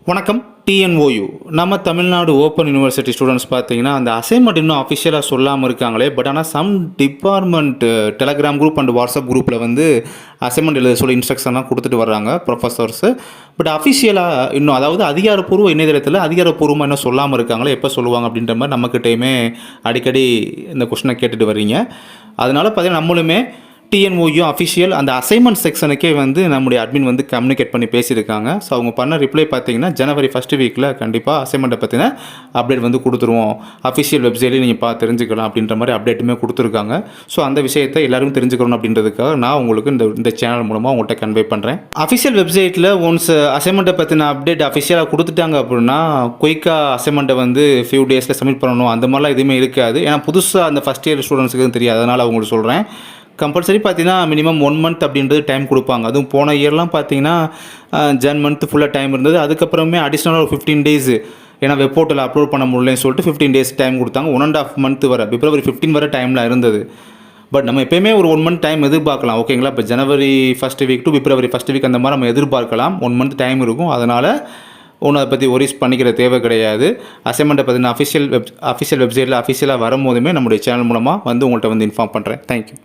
வணக்கம். டிஎன்ஓயு நம்ம Tamil Nadu open university students பார்த்தீங்கன்னா அந்த அசைன்மெண்ட் இன்னும் அஃபிஷியலாக சொல்லாமல் இருக்காங்களே. பட் ஆனால் some department Telegram group and WhatsApp குரூப்பில் வந்து அசைன்மெண்ட் எழுத சொல்லி இன்ஸ்ட்ரக்ஷன்லாம் கொடுத்துட்டு வர்றாங்க ப்ரொஃபஸர்ஸு. பட் அஃபிஷியலாக இன்னும், அதாவது அதிகாரப்பூர்வ இணையதளத்தில் அதிகாரப்பூர்வமாக இன்னும் சொல்லாமல் இருக்காங்களே. எப்போ சொல்லுவாங்க அப்படின்ற மாதிரி நம்மக்கிட்டையுமே அடிக்கடி இந்த கொஸ்டினை கேட்டுட்டு வர்றீங்க. அதனால் பார்த்தீங்கன்னா நம்மளுமே டிஎன்ஓயு அஃபிஷியல் அந்த அசைன்மெண்ட் செக்ஷனுக்கே வந்து நம்முடைய அட்மின் வந்து கம்யூனிகேட் பண்ணி பேசியிருக்காங்க. ஸோ அவங்க பண்ண ரிப்ளை பார்த்தீங்கன்னா ஜனவரி ஃபஸ்ட் வீக்கில் கண்டிப்பாக அசைன்மெண்ட்டை பற்றின அப்டேட் வந்து கொடுத்துருவோம், அஃபிஷியல் வெப்சைட்லேயும் நீங்கள் தெரிஞ்சுக்கலாம் அப்படின்ற மாதிரி அப்டேட்டுமே கொடுத்துருக்காங்க. ஸோ அந்த விஷயத்தை எல்லாரும் தெரிஞ்சுக்கணும் அப்படின்றதுக்காக நான் உங்களுக்கு இந்த சேனல் மூலமாக உங்கள்கிட்ட கன்வே பண்ணுறேன். அஃபிஷியல் வெப்சைட்டில் ஒன்ஸ் அசைன்மெண்ட்டை பற்றின அப்டேட் அஃபிஷியலாக கொடுத்துட்டாங்க அப்படின்னா குயிக்காக அசைன்மெண்ட்டை வந்து ஃபியூ டேஸில் சப்மிட் பண்ணணும் அந்த மாதிரிலாம் எதுவுமே இருக்காது. ஏன்னா புதுசாக அந்த ஃபஸ்ட் இயர் ஸ்டூடெண்ட்ஸுக்கு தெரியாது. அதனால் அவங்களுக்கு சொல்கிறேன். கம்பல்சரி பார்த்தீங்கன்னா மினிமம் 1 மந்த் அப்படின்றது டைம் கொடுப்பாங்க. அதுவும் போன இயர்லாம் பார்த்தீங்கன்னா ஜன் மந்த் ஃபுல்லாக டைம் இருந்தது. அதுக்கப்புறமே அடிஷ்னலாக ஒரு 15 டேஸ், ஏன்னா வெப் போர்ட்டலில் அப்லோட் பண்ண முடியலன்னு சொல்லிட்டு 15 டேஸ் டைம் கொடுத்தாங்க. 1.5 மந்த் வரை, பிப்ரவரி 15 வரை டைமில் இருந்தது. பட் நம்ம எப்போயுமே ஒரு 1 மந்த் டைம் எதிர்பார்க்கலாம். ஓகேங்களா? இப்போ January first week to February first week அந்த மாதிரி நம்ம எதிர்பார்க்கலாம். 1 மந்த் டைம் இருக்கும். அதனால் ஒன்றும் அதை பற்றி ஒரிஸ் பண்ணிக்கிற தேவை கிடையாது. அசைன்மெண்ட்டை பார்த்தீங்கன்னா அஃபிஷியல் வெப்சைட்டில் அஃபிஷியலாக வரும்போதுமே நம்முடைய சேனல் மூலமாக வந்து உங்கள்கிட்ட வந்து இன்ஃபார்ம் பண்ணுறேன். தேங்க்யூ.